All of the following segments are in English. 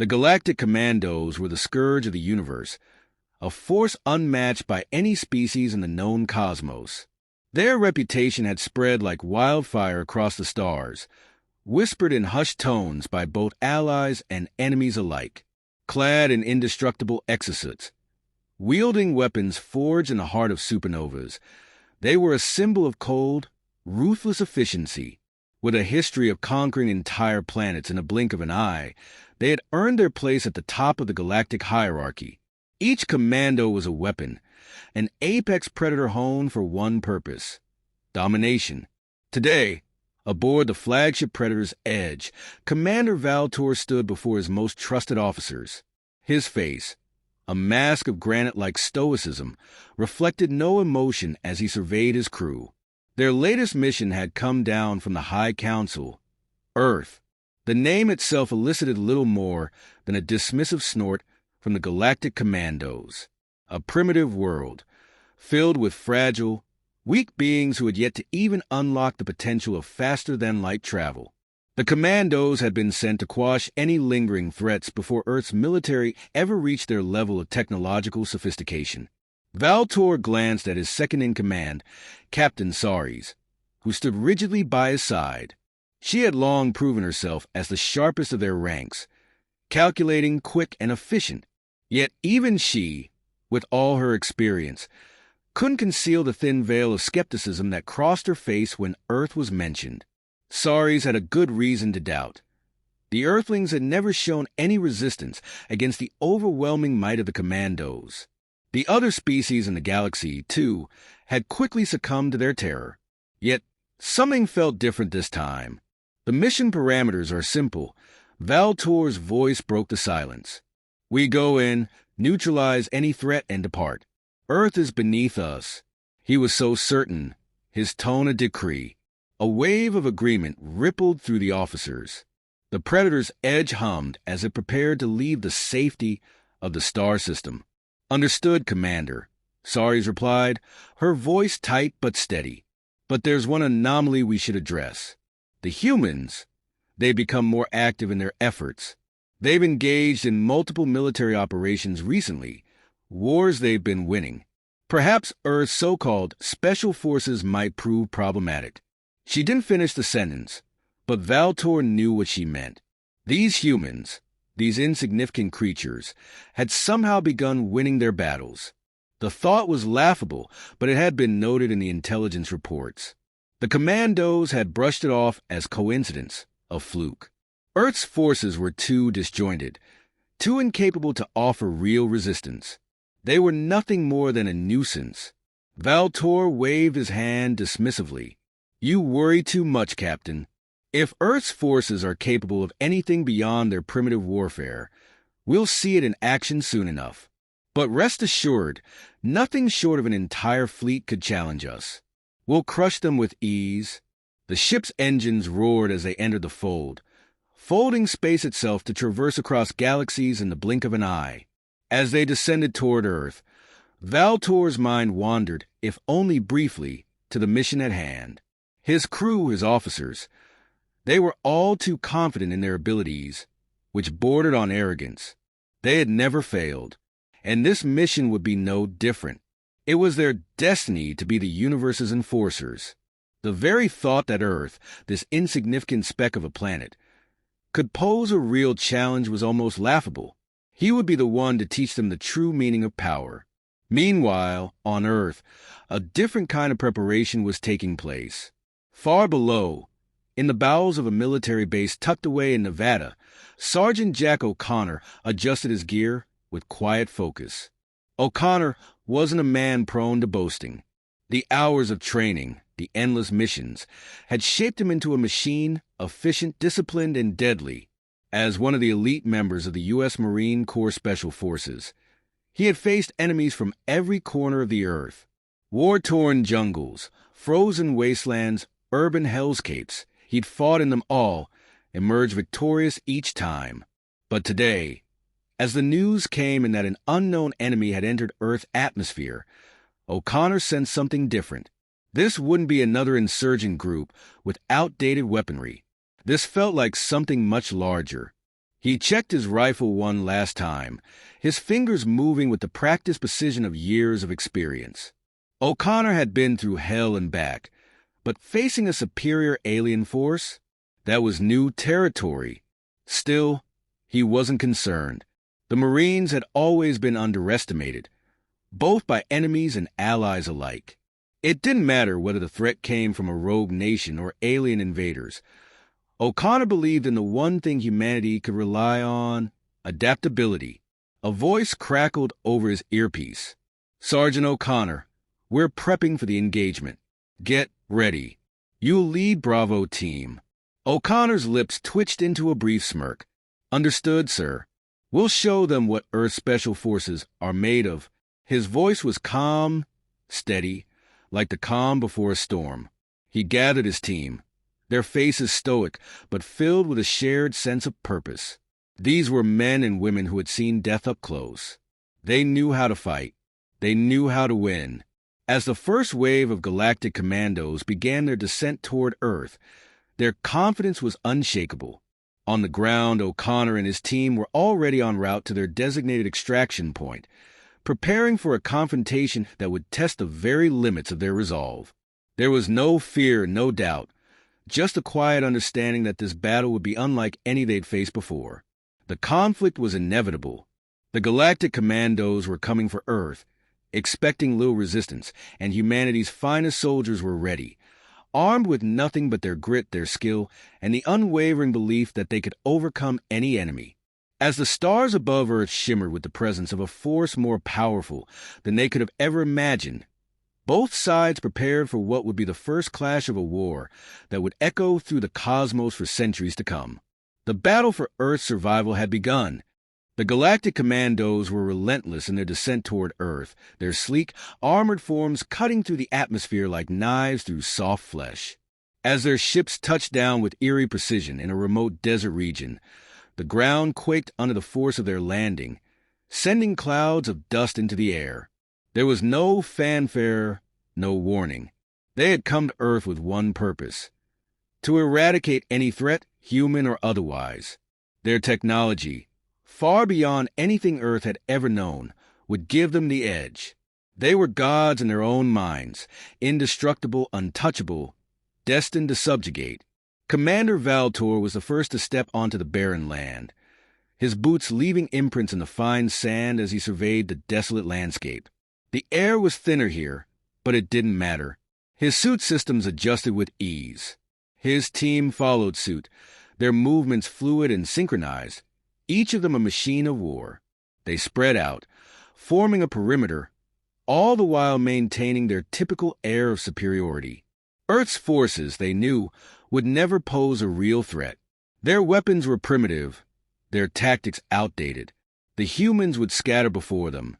The Galactic Commandos were the scourge of the universe, a force unmatched by any species in the known cosmos. Their reputation had spread like wildfire across the stars, whispered in hushed tones by both allies and enemies alike. Clad in indestructible exosuits, wielding weapons forged in the heart of supernovas, they were a symbol of cold, ruthless efficiency. With a history of conquering entire planets in a blink of an eye, they had earned their place at the top of the galactic hierarchy. Each commando was a weapon, an apex predator honed for one purpose: domination. Today, aboard the flagship Predator's Edge, Commander Valtor stood before his most trusted officers. His face, a mask of granite-like stoicism, reflected no emotion as he surveyed his crew. Their latest mission had come down from the High Council, Earth. The name itself elicited little more than a dismissive snort from the Galactic Commandos, a primitive world, filled with fragile, weak beings who had yet to even unlock the potential of faster-than-light travel. The Commandos had been sent to quash any lingering threats before Earth's military ever reached their level of technological sophistication. Valtor glanced at his second-in-command, Captain Saris, who stood rigidly by his side. She had long proven herself as the sharpest of their ranks, calculating, quick, and efficient. Yet even she, with all her experience, couldn't conceal the thin veil of skepticism that crossed her face when Earth was mentioned. Saris had a good reason to doubt. The Earthlings had never shown any resistance against the overwhelming might of the Commandos. The other species in the galaxy, too, had quickly succumbed to their terror. Yet something felt different this time. The mission parameters are simple. Valtor's voice broke the silence. We go in, neutralize any threat, and depart. Earth is beneath us. He was so certain, his tone a decree. A wave of agreement rippled through the officers. The Predator's Edge hummed as it prepared to leave the safety of the star system. Understood, Commander, Saris replied, her voice tight but steady. But there's one anomaly we should address. The humans, they've become more active in their efforts. They've engaged in multiple military operations recently, wars they've been winning. Perhaps Earth's so-called special forces might prove problematic. She didn't finish the sentence, but Valtor knew what she meant. These humans, these insignificant creatures, had somehow begun winning their battles. The thought was laughable, but it had been noted in the intelligence reports. The Commandos had brushed it off as coincidence, a fluke. Earth's forces were too disjointed, too incapable to offer real resistance. They were nothing more than a nuisance. Valtor waved his hand dismissively. You worry too much, Captain. If Earth's forces are capable of anything beyond their primitive warfare, we'll see it in action soon enough. But rest assured, nothing short of an entire fleet could challenge us. We'll crush them with ease. The ship's engines roared as they entered the fold, folding space itself to traverse across galaxies in the blink of an eye. As they descended toward Earth, Valtor's mind wandered, if only briefly, to the mission at hand. His crew, his officers, they were all too confident in their abilities, which bordered on arrogance. They had never failed, and this mission would be no different. It was their destiny to be the universe's enforcers. The very thought that Earth, this insignificant speck of a planet, could pose a real challenge was almost laughable. He would be the one to teach them the true meaning of power. Meanwhile, on Earth, a different kind of preparation was taking place. Far below, in the bowels of a military base tucked away in Nevada, Sergeant Jack O'Connor adjusted his gear with quiet focus. O'Connor wasn't a man prone to boasting. The hours of training, the endless missions, had shaped him into a machine, efficient, disciplined, and deadly. As one of the elite members of the U.S. Marine Corps Special Forces, he had faced enemies from every corner of the earth. War-torn jungles, frozen wastelands, urban hellscapes. He'd fought in them all, emerged victorious each time. But today, as the news came in that an unknown enemy had entered Earth's atmosphere, O'Connor sensed something different. This wouldn't be another insurgent group with outdated weaponry. This felt like something much larger. He checked his rifle one last time, his fingers moving with the practiced precision of years of experience. O'Connor had been through hell and back, but facing a superior alien force? That was new territory. Still, he wasn't concerned. The Marines had always been underestimated, both by enemies and allies alike. It didn't matter whether the threat came from a rogue nation or alien invaders. O'Connor believed in the one thing humanity could rely on: adaptability. A voice crackled over his earpiece. "Sergeant O'Connor, we're prepping for the engagement. Get ready. You'll lead Bravo Team." O'Connor's lips twitched into a brief smirk. "Understood, sir. We'll show them what Earth Special Forces are made of." His voice was calm, steady, like the calm before a storm. He gathered his team, their faces stoic, but filled with a shared sense of purpose. These were men and women who had seen death up close. They knew how to fight. They knew how to win. As the first wave of Galactic Commandos began their descent toward Earth, their confidence was unshakable. On the ground, O'Connor and his team were already en route to their designated extraction point, preparing for a confrontation that would test the very limits of their resolve. There was no fear, no doubt, just a quiet understanding that this battle would be unlike any they'd faced before. The conflict was inevitable. The Galactic Commandos were coming for Earth, expecting little resistance, and humanity's finest soldiers were ready, armed with nothing but their grit, their skill, and the unwavering belief that they could overcome any enemy. As the stars above Earth shimmered with the presence of a force more powerful than they could have ever imagined, both sides prepared for what would be the first clash of a war that would echo through the cosmos for centuries to come. The battle for Earth's survival had begun. The Galactic Commandos were relentless in their descent toward Earth, their sleek, armored forms cutting through the atmosphere like knives through soft flesh. As their ships touched down with eerie precision in a remote desert region, the ground quaked under the force of their landing, sending clouds of dust into the air. There was no fanfare, no warning. They had come to Earth with one purpose: to eradicate any threat, human or otherwise. Their technology, far beyond anything Earth had ever known, would give them the edge. They were gods in their own minds, indestructible, untouchable, destined to subjugate. Commander Valtor was the first to step onto the barren land, his boots leaving imprints in the fine sand as he surveyed the desolate landscape. The air was thinner here, but it didn't matter. His suit systems adjusted with ease. His team followed suit, their movements fluid and synchronized, each of them a machine of war. They spread out, forming a perimeter, all the while maintaining their typical air of superiority. Earth's forces, they knew, would never pose a real threat. Their weapons were primitive, their tactics outdated. The humans would scatter before them,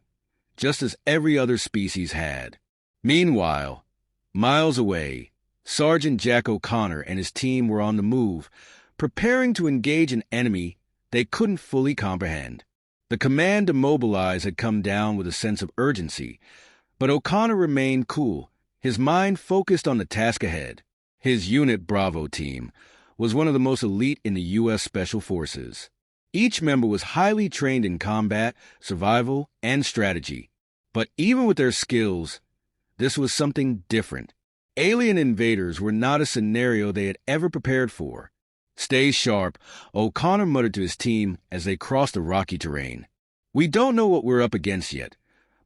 just as every other species had. Meanwhile, miles away, Sergeant Jack O'Connor and his team were on the move, preparing to engage an enemy they couldn't fully comprehend. The command to mobilize had come down with a sense of urgency, but O'Connor remained cool, his mind focused on the task ahead. His unit, Bravo Team, was one of the most elite in the U.S. Special Forces. Each member was highly trained in combat, survival, and strategy. But even with their skills, this was something different. Alien invaders were not a scenario they had ever prepared for. "Stay sharp," O'Connor muttered to his team as they crossed the rocky terrain. "We don't know what we're up against yet,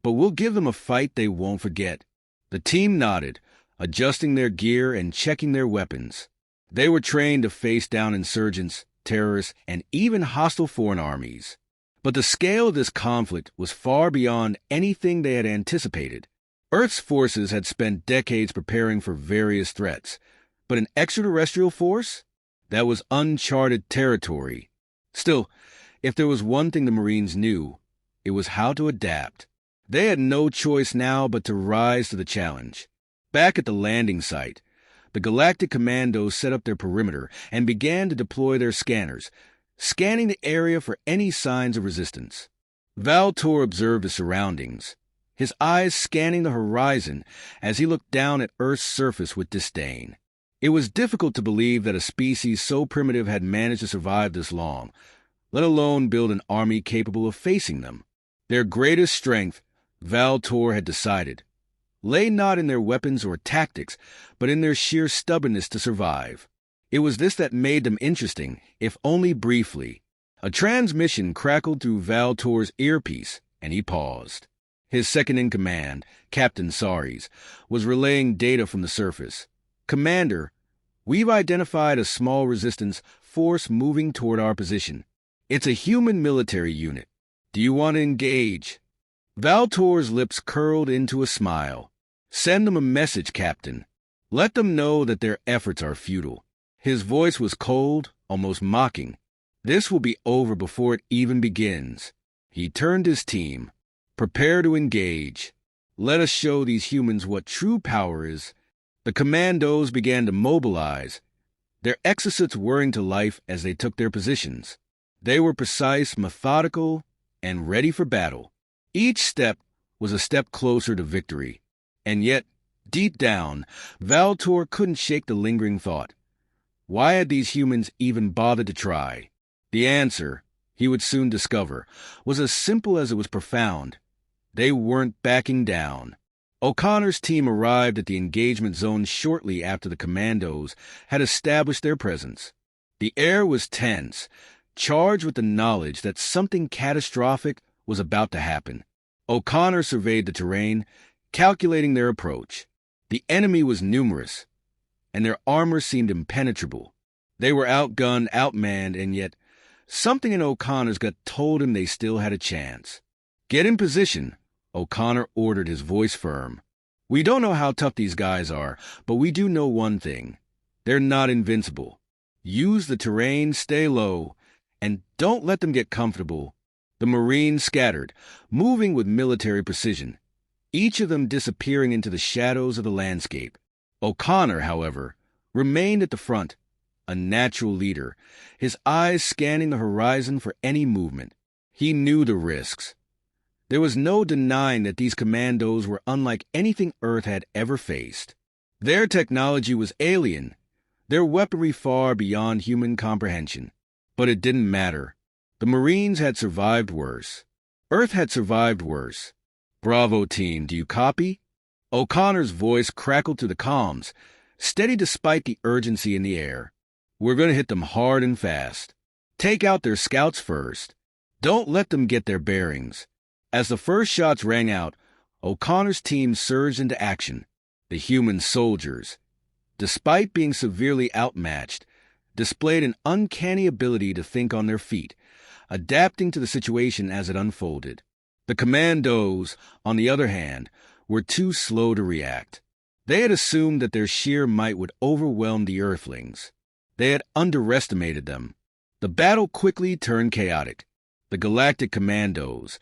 but we'll give them a fight they won't forget." The team nodded, adjusting their gear and checking their weapons. They were trained to face down insurgents, terrorists, and even hostile foreign armies. But the scale of this conflict was far beyond anything they had anticipated. Earth's forces had spent decades preparing for various threats, but an extraterrestrial force? That was uncharted territory. Still, if there was one thing the Marines knew, it was how to adapt. They had no choice now but to rise to the challenge. Back at the landing site, the Galactic Commandos set up their perimeter and began to deploy their scanners, scanning the area for any signs of resistance. Valtor observed his surroundings, his eyes scanning the horizon as he looked down at Earth's surface with disdain. It was difficult to believe that a species so primitive had managed to survive this long, let alone build an army capable of facing them. Their greatest strength, Val-Tor had decided, lay not in their weapons or tactics, but in their sheer stubbornness to survive. It was this that made them interesting, if only briefly. A transmission crackled through Val-Tor's earpiece, and he paused. His second-in-command, Captain Saris, was relaying data from the surface. "Commander, we've identified a small resistance force moving toward our position. It's a human military unit. Do you want to engage?" Val-Tor's lips curled into a smile. "Send them a message, Captain. Let them know that their efforts are futile." His voice was cold, almost mocking. "This will be over before it even begins." He turned his team. "Prepare to engage. Let us show these humans what true power is." The Commandos began to mobilize, their exosuits whirring to life as they took their positions. They were precise, methodical, and ready for battle. Each step was a step closer to victory. And yet, deep down, Val-Tor couldn't shake the lingering thought. Why had these humans even bothered to try? The answer, he would soon discover, was as simple as it was profound. They weren't backing down. O'Connor's team arrived at the engagement zone shortly after the Commandos had established their presence. The air was tense, charged with the knowledge that something catastrophic was about to happen. O'Connor surveyed the terrain, calculating their approach. The enemy was numerous, and their armor seemed impenetrable. They were outgunned, outmanned, and yet something in O'Connor's gut told him they still had a chance. "Get in position," O'Connor ordered, his voice firm. "We don't know how tough these guys are, but we do know one thing. They're not invincible. Use the terrain, stay low, and don't let them get comfortable." The Marines scattered, moving with military precision, each of them disappearing into the shadows of the landscape. O'Connor, however, remained at the front, a natural leader, his eyes scanning the horizon for any movement. He knew the risks. There was no denying that these Commandos were unlike anything Earth had ever faced. Their technology was alien, their weaponry far beyond human comprehension. But it didn't matter. The Marines had survived worse. Earth had survived worse. "Bravo, team, do you copy?" O'Connor's voice crackled through the comms, steady despite the urgency in the air. "We're going to hit them hard and fast. Take out their scouts first. Don't let them get their bearings." As the first shots rang out, O'Connor's team surged into action. The human soldiers, despite being severely outmatched, displayed an uncanny ability to think on their feet, adapting to the situation as it unfolded. The Commandos, on the other hand, were too slow to react. They had assumed that their sheer might would overwhelm the Earthlings. They had underestimated them. The battle quickly turned chaotic. The Galactic Commandos,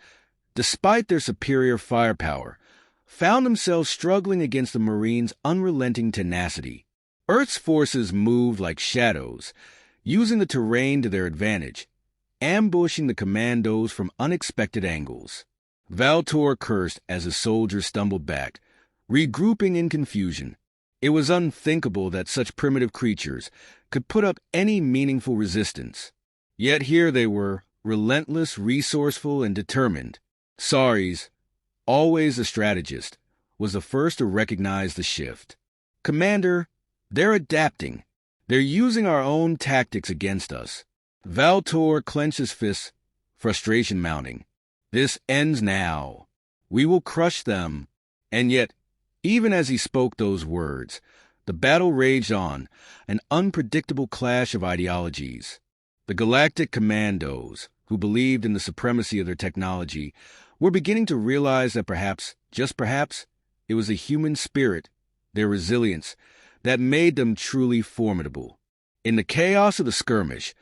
despite their superior firepower, found themselves struggling against the Marines' unrelenting tenacity. Earth's forces moved like shadows, using the terrain to their advantage, ambushing the Commandos from unexpected angles. Val-Tor cursed as his soldiers stumbled back, regrouping in confusion. It was unthinkable that such primitive creatures could put up any meaningful resistance. Yet here they were, relentless, resourceful, and determined. Saris, always a strategist, was the first to recognize the shift. "Commander, they're adapting. They're using our own tactics against us." Val-Tor clenched his fists, frustration mounting. "This ends now. We will crush them." And yet, even as he spoke those words, the battle raged on, an unpredictable clash of ideologies. The Galactic Commandos, who believed in the supremacy of their technology, were beginning to realize that perhaps, just perhaps, it was the human spirit, their resilience, that made them truly formidable. In the chaos of the skirmish,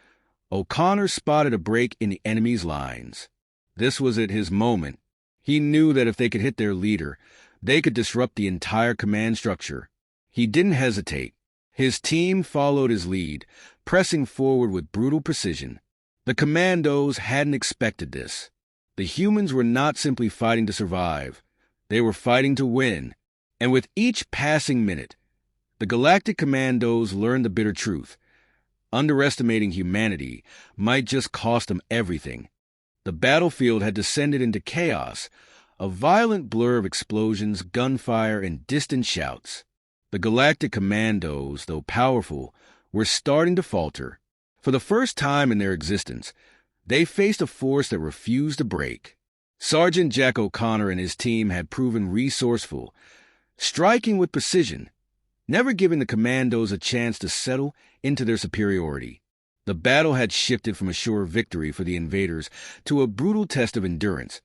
O'Connor spotted a break in the enemy's lines. This was at his moment. He knew that if they could hit their leader, they could disrupt the entire command structure. He didn't hesitate. His team followed his lead, pressing forward with brutal precision. The Commandos hadn't expected this. The humans were not simply fighting to survive. They were fighting to win. And with each passing minute, the Galactic Commandos learned the bitter truth. Underestimating humanity might just cost them everything. The battlefield had descended into chaos, a violent blur of explosions, gunfire, and distant shouts. The Galactic Commandos, though powerful, were starting to falter. For the first time in their existence, they faced a force that refused to break. Sergeant Jack O'Connor and his team had proven resourceful, striking with precision, never giving the Commandos a chance to settle into their superiority. The battle had shifted from a sure victory for the invaders to a brutal test of endurance,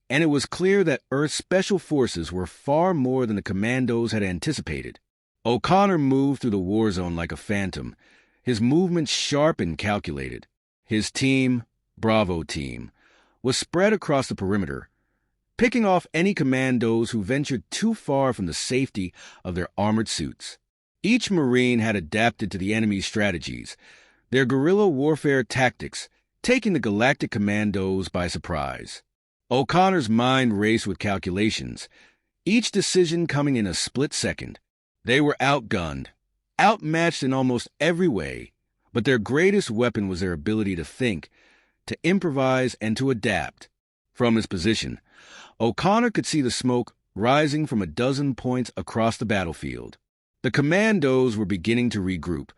and it was clear that Earth's special forces were far more than the Commandos had anticipated. O'Connor moved through the war zone like a phantom, his movements sharp and calculated. His team, Bravo Team, was spread across the perimeter, picking off any Commandos who ventured too far from the safety of their armored suits. Each Marine had adapted to the enemy's strategies, their guerrilla warfare tactics taking the Galactic Commandos by surprise. O'Connor's mind raced with calculations, each decision coming in a split second. They were outgunned, outmatched in almost every way, but their greatest weapon was their ability to think, to improvise, and to adapt. From his position, O'Connor could see the smoke rising from a dozen points across the battlefield. The Commandos were beginning to regroup,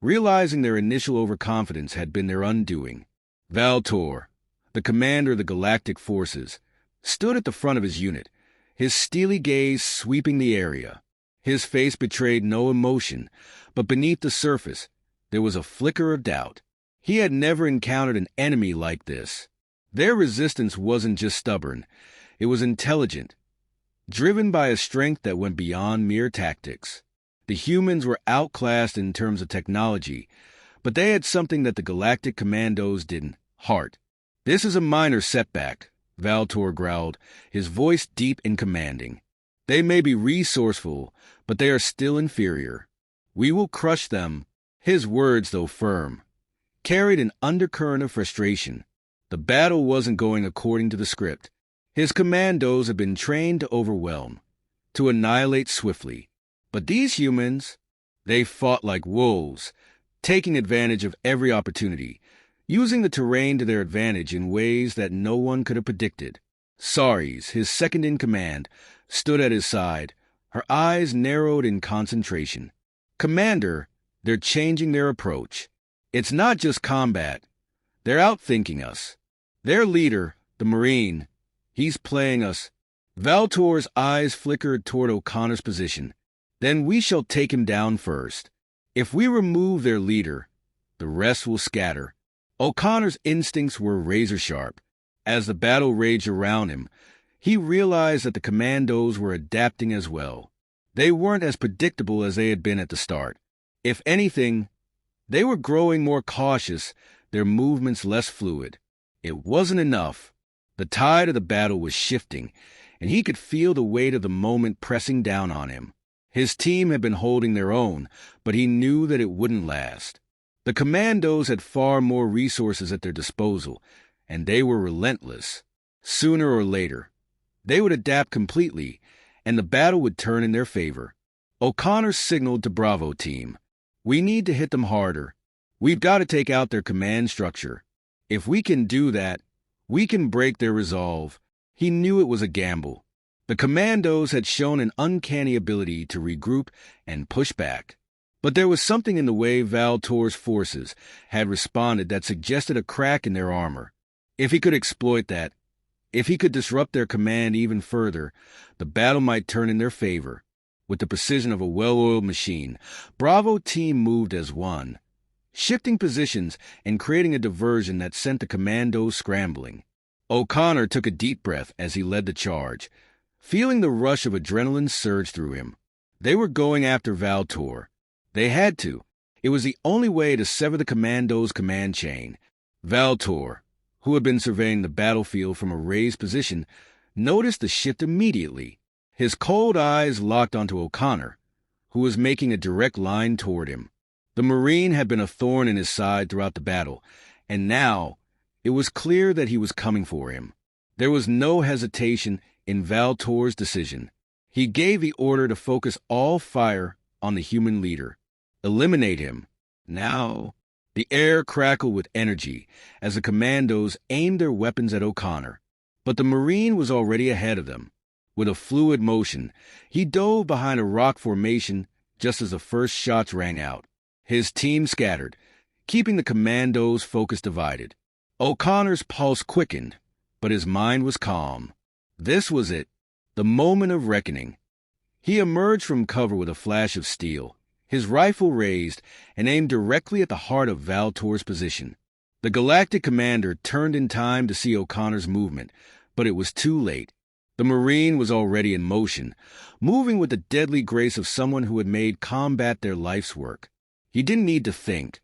realizing their initial overconfidence had been their undoing. Valtor, the commander of the Galactic forces, stood at the front of his unit, his steely gaze sweeping the area. His face betrayed no emotion, but beneath the surface, there was a flicker of doubt. He had never encountered an enemy like this. Their resistance wasn't just stubborn, it was intelligent, driven by a strength that went beyond mere tactics. The humans were outclassed in terms of technology, but they had something that the Galactic Commandos didn't: heart. "This is a minor setback," Valtor growled, his voice deep and commanding. "They may be resourceful, but they are still inferior. We will crush them." His words, though firm, carried an undercurrent of frustration. The battle wasn't going according to the script. His Commandos had been trained to overwhelm, to annihilate swiftly. But these humans, they fought like wolves, taking advantage of every opportunity, using the terrain to their advantage in ways that no one could have predicted. Saris, his second-in-command, stood at his side, her eyes narrowed in concentration. "Commander, they're changing their approach. It's not just combat. They're outthinking us. Their leader, the Marine, he's playing us." Valtor's eyes flickered toward O'Connor's position. "Then we shall take him down first. If we remove their leader, the rest will scatter." O'Connor's instincts were razor-sharp. As the battle raged around him, he realized that the Commandos were adapting as well. They weren't as predictable as they had been at the start. If anything, they were growing more cautious, their movements less fluid. It wasn't enough. The tide of the battle was shifting, and he could feel the weight of the moment pressing down on him. His team had been holding their own, but he knew that it wouldn't last. The Commandos had far more resources at their disposal, and they were relentless. Sooner or later, they would adapt completely, and the battle would turn in their favor. O'Connor signaled to Bravo Team, "We need to hit them harder. We've got to take out their command structure. If we can do that, we can break their resolve." He knew it was a gamble. The Commandos had shown an uncanny ability to regroup and push back. But there was something in the way Valtor's forces had responded that suggested a crack in their armor. If he could exploit that, if he could disrupt their command even further, the battle might turn in their favor. With the precision of a well-oiled machine, Bravo Team moved as one, shifting positions and creating a diversion that sent the Commandos scrambling. O'Connor took a deep breath as he led the charge, feeling the rush of adrenaline surge through him. They were going after Valtor. They had to. It was the only way to sever the Commandos' command chain. Valtor, who had been surveying the battlefield from a raised position, noticed the shift immediately. His cold eyes locked onto O'Connor, who was making a direct line toward him. The Marine had been a thorn in his side throughout the battle, and now it was clear that he was coming for him. There was no hesitation in Valtor's decision. He gave the order to focus all fire on the human leader. Eliminate him. Now, The air crackled with energy as the Commandos aimed their weapons at O'Connor. But the Marine was already ahead of them. With a fluid motion, he dove behind a rock formation just as the first shots rang out. His team scattered, keeping the Commandos' focus divided. O'Connor's pulse quickened, but his mind was calm. This was it, the moment of reckoning. He emerged from cover with a flash of steel, his rifle raised and aimed directly at the heart of Valtor's position. The Galactic commander turned in time to see O'Connor's movement, but it was too late. The Marine was already in motion, moving with the deadly grace of someone who had made combat their life's work. He didn't need to think.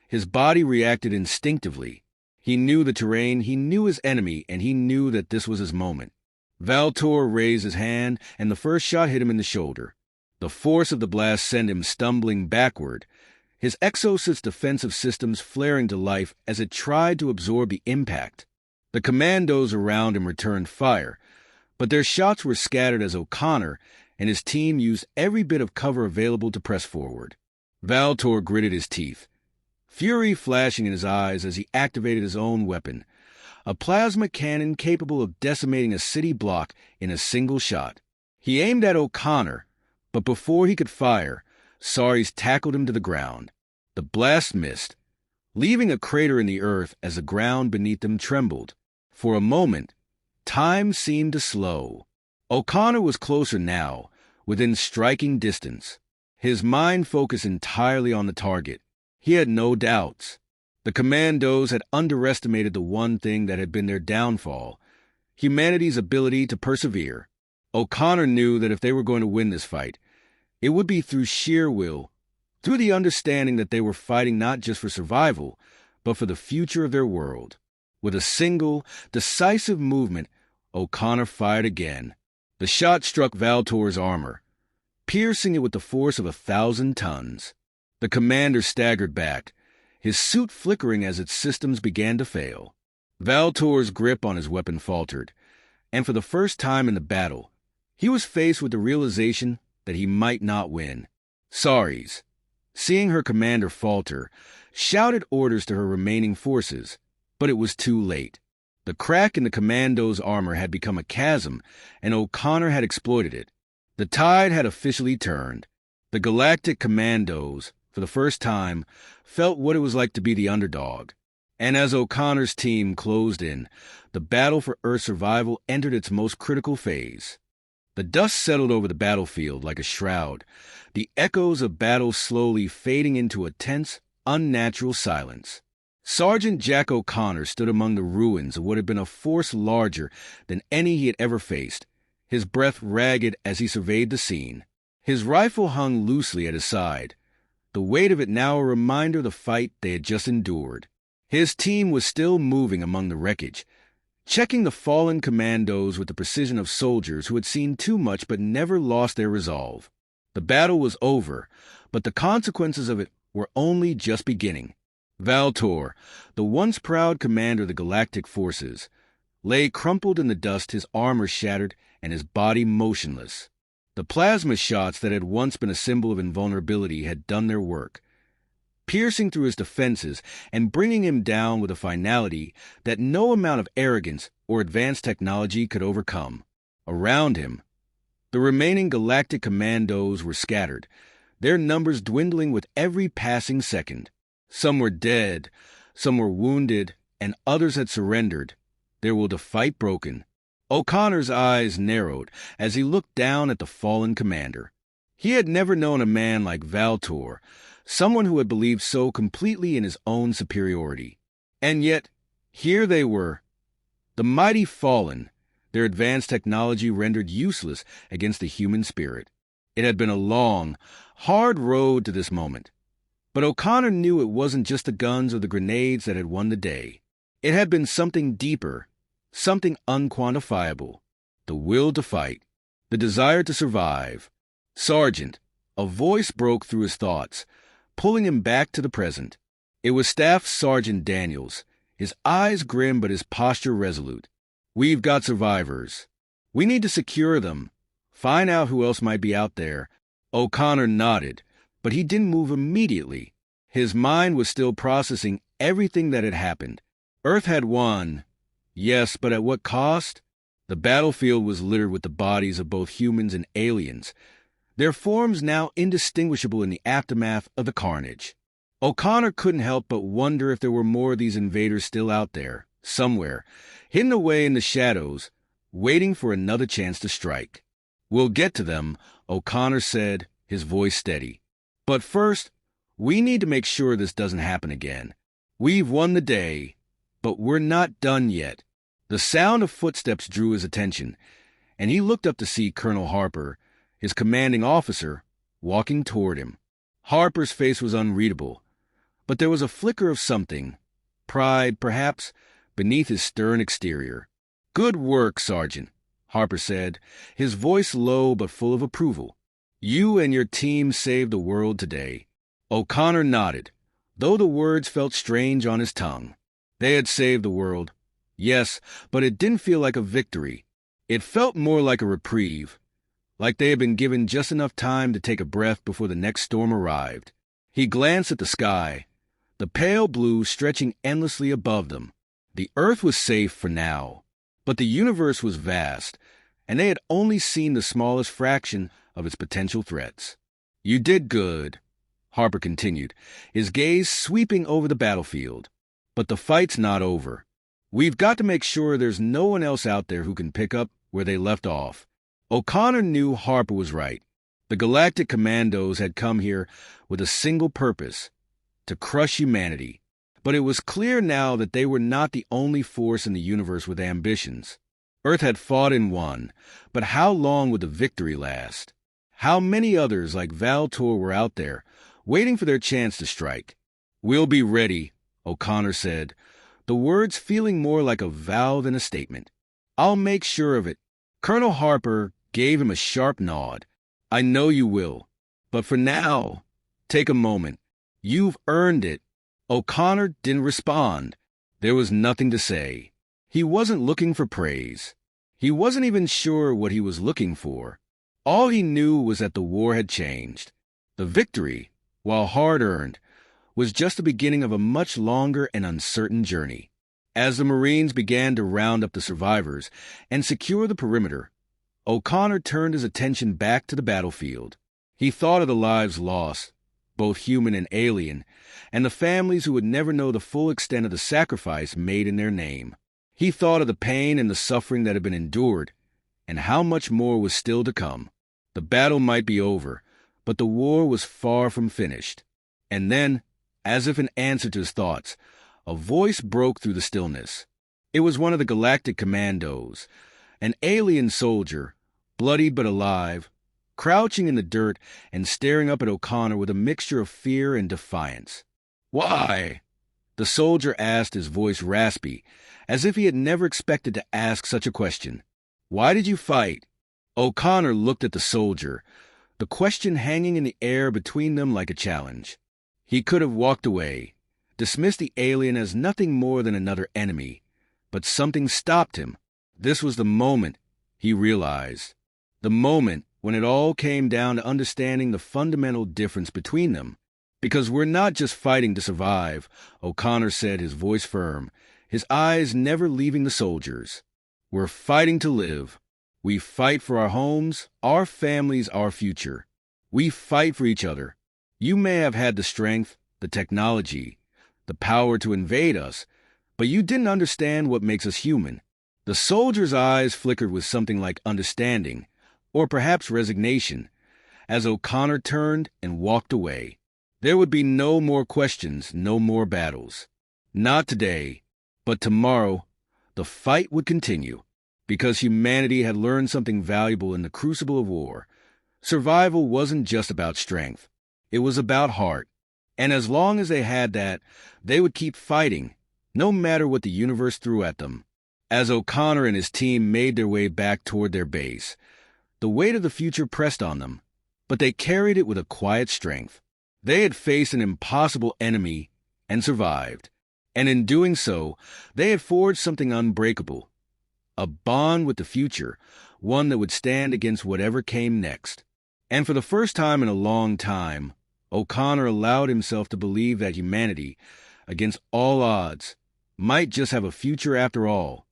His body reacted instinctively. He knew the terrain, he knew his enemy, and he knew that this was his moment. Valtor raised his hand, and the first shot hit him in the shoulder. The force of the blast sent him stumbling backward, his exosit's defensive systems flaring to life as it tried to absorb the impact. The Commandos around him returned fire, but their shots were scattered as O'Connor and his team used every bit of cover available to press forward. Valtor gritted his teeth, fury flashing in his eyes as he activated his own weapon, a plasma cannon capable of decimating a city block in a single shot. He aimed at O'Connor, but before he could fire, Saris tackled him to the ground. The blast missed, leaving a crater in the earth as the ground beneath them trembled. For a moment, time seemed to slow. O'Connor was closer now, within striking distance. His mind focused entirely on the target. He had no doubts. The Commandos had underestimated the one thing that had been their downfall, humanity's ability to persevere. O'Connor knew that if they were going to win this fight, it would be through sheer will, through the understanding that they were fighting not just for survival, but for the future of their world. With a single, decisive movement, O'Connor fired again. The shot struck Valtor's armor, piercing it with the force of 1,000 tons. The commander staggered back, his suit flickering as its systems began to fail. Valtor's grip on his weapon faltered, and for the first time in the battle, he was faced with the realization that he might not win. Saris, seeing her commander falter, shouted orders to her remaining forces, but it was too late. The crack in the Commando's armor had become a chasm, and O'Connor had exploited it. The tide had officially turned. The Galactic Commandos, for the first time, felt what it was like to be the underdog. And as O'Connor's team closed in, the battle for Earth's survival entered its most critical phase. The dust settled over the battlefield like a shroud, the echoes of battle slowly fading into a tense, unnatural silence. Sergeant Jack O'Connor stood among the ruins of what had been a force larger than any he had ever faced, his breath ragged as he surveyed the scene. His rifle hung loosely at his side, the weight of it now a reminder of the fight they had just endured. His team was still moving among the wreckage, checking the fallen Commandos with the precision of soldiers who had seen too much but never lost their resolve. The battle was over, but the consequences of it were only just beginning. Valtor, the once proud commander of the Galactic forces, lay crumpled in the dust, his armor shattered and his body motionless. The plasma shots that had once been a symbol of invulnerability had done their work, piercing through his defenses and bringing him down with a finality that no amount of arrogance or advanced technology could overcome. Around him, the remaining Galactic Commandos were scattered, their numbers dwindling with every passing second. Some were dead, some were wounded, and others had surrendered, their will to fight broken. O'Connor's eyes narrowed as he looked down at the fallen commander. He had never known a man like Valtor, someone who had believed so completely in his own superiority. And yet, here they were, the mighty fallen, their advanced technology rendered useless against the human spirit. It had been a long, hard road to this moment. But O'Connor knew it wasn't just the guns or the grenades that had won the day. It had been something deeper, something unquantifiable, the will to fight, the desire to survive. Sergeant, a voice broke through his thoughts, pulling him back to the present. It was Staff Sergeant Daniels, his eyes grim but his posture resolute. "We've got survivors. We need to secure them. Find out who else might be out there." O'Connor nodded, but he didn't move immediately. His mind was still processing everything that had happened. Earth had won, yes, but at what cost? The battlefield was littered with the bodies of both humans and aliens, their forms now indistinguishable in the aftermath of the carnage. O'Connor couldn't help but wonder if there were more of these invaders still out there, somewhere, hidden away in the shadows, waiting for another chance to strike. "We'll get to them," O'Connor said, his voice steady. "But first, we need to make sure this doesn't happen again. We've won the day, but we're not done yet." The sound of footsteps drew his attention, and he looked up to see Colonel Harper, his commanding officer, walking toward him. Harper's face was unreadable, but there was a flicker of something, pride, perhaps, beneath his stern exterior. "Good work, Sergeant," Harper said, his voice low but full of approval. "You and your team saved the world today." O'Connor nodded, though the words felt strange on his tongue. They had saved the world, yes, but it didn't feel like a victory. It felt more like a reprieve, like they had been given just enough time to take a breath before the next storm arrived. He glanced at the sky, the pale blue stretching endlessly above them. The Earth was safe for now, but the universe was vast, and they had only seen the smallest fraction of its potential threats. "You did good," Harper continued, his gaze sweeping over the battlefield. "But the fight's not over. We've got to make sure there's no one else out there who can pick up where they left off." O'Connor knew Harper was right. The Galactic Commandos had come here with a single purpose: to crush humanity. But it was clear now that they were not the only force in the universe with ambitions. Earth had fought and won, but how long would the victory last? How many others like Valtor were out there, waiting for their chance to strike? "We'll be ready," O'Connor said, the words feeling more like a vow than a statement. "I'll make sure of it." Colonel Harper gave him a sharp nod. "I know you will. But for now, take a moment. You've earned it." O'Connor didn't respond. There was nothing to say. He wasn't looking for praise. He wasn't even sure what he was looking for. All he knew was that the war had changed. The victory, while hard-earned, was just the beginning of a much longer and uncertain journey. As the Marines began to round up the survivors and secure the perimeter, O'Connor turned his attention back to the battlefield. He thought of the lives lost, both human and alien, and the families who would never know the full extent of the sacrifice made in their name. He thought of the pain and the suffering that had been endured, and how much more was still to come. The battle might be over, but the war was far from finished. And then, as if in answer to his thoughts, a voice broke through the stillness. It was one of the Galactic Commandos, an alien soldier, bloodied but alive, crouching in the dirt and staring up at O'Connor with a mixture of fear and defiance. "Why?" the soldier asked, his voice raspy, as if he had never expected to ask such a question. "Why did you fight?" O'Connor looked at the soldier, the question hanging in the air between them like a challenge. He could have walked away, dismissed the alien as nothing more than another enemy, but something stopped him. This was the moment, he realized. The moment when it all came down to understanding the fundamental difference between them. "Because we're not just fighting to survive," O'Connor said, his voice firm, his eyes never leaving the soldiers. "We're fighting to live. We fight for our homes, our families, our future. We fight for each other. You may have had the strength, the technology, the power to invade us, but you didn't understand what makes us human." The soldier's eyes flickered with something like understanding, or perhaps resignation, as O'Connor turned and walked away. There would be no more questions, no more battles. Not today, but tomorrow, the fight would continue, because humanity had learned something valuable in the crucible of war. Survival wasn't just about strength. It was about heart. And as long as they had that, they would keep fighting, no matter what the universe threw at them. As O'Connor and his team made their way back toward their base, the weight of the future pressed on them, but they carried it with a quiet strength. They had faced an impossible enemy and survived, and in doing so, they had forged something unbreakable, a bond with the future, one that would stand against whatever came next. And for the first time in a long time, O'Connor allowed himself to believe that humanity, against all odds, might just have a future after all.